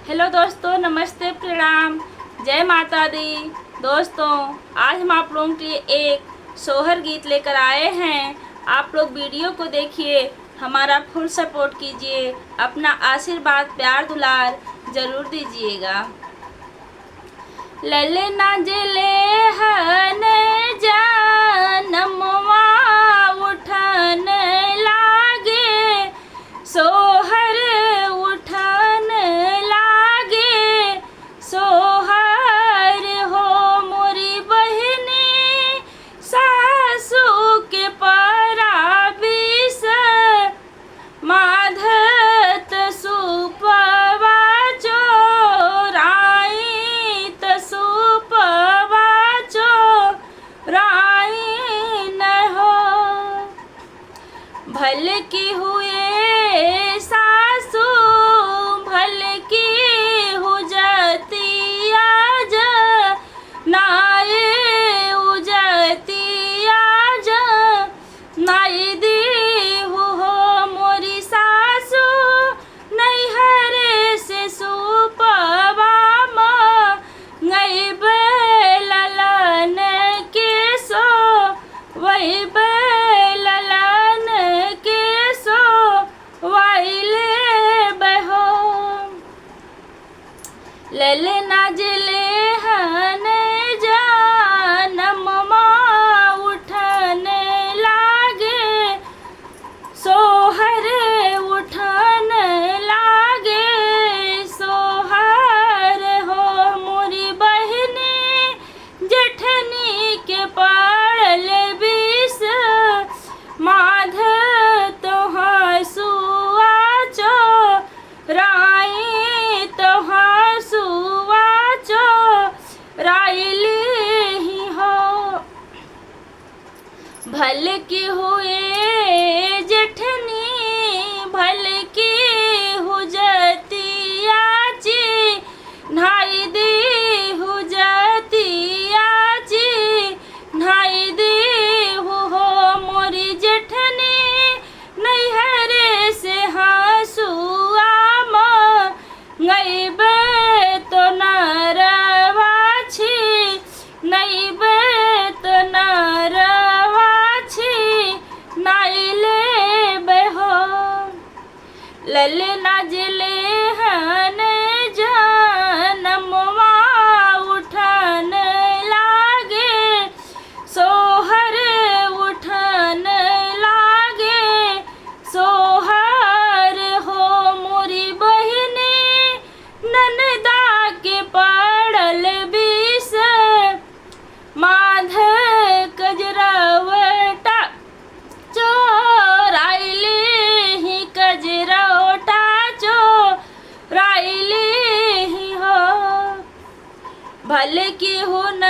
Hello दोस्तों, नमस्ते, प्रणाम, जय माता दी। दोस्तों, आज हम आप लोगों के लिए एक सोहर गीत लेकर आए हैं। आप लोग वीडियो को देखिए, हमारा फुल सपोर्ट कीजिए, अपना आशीर्वाद प्यार दुलार ज़रूर दीजिएगा। ललना जले हन जानमवा उठन लागे, सोहर उठन लागे, सोहर हो मोरी बहनी सासू के पराबिस, माधत सुपवा चोराई सुपवा चोराई न हो। भल की हुए सासू भल की हो जाती आज, नाये उजती आज, नाई दी हो मोरी सासू नैहरे से सुपवा गई ललन के सो, वही ललन के सो वाइले बहो। ललना जले हन जानमवा उठन लागे, सोहर उठन लागे, सोहर हो मोरी बहनी जेठनी के पड़ल बिस, माध तोहाँ सुआ चोराई, तोहाँ सुआ चोराइली ही हो। भल की हुए जेठनी भल की हो जाती आची, ढाई दी हो जाती आची, ढाई दी हो मोरी जेठनी नैहरे से हंसुआ गई बे तो नरवा छी, नहीं बे तो नरवा छी, नाइले बहो। ललना जले हन जानमवा उठन लागे, सोहर उठन लागे, सोहर हो मोरी बहनी ननदा के पड़ल बिस, माध कजरवटा चोराइली ही, कजरवटा चोराइली ही हो। भल की हो न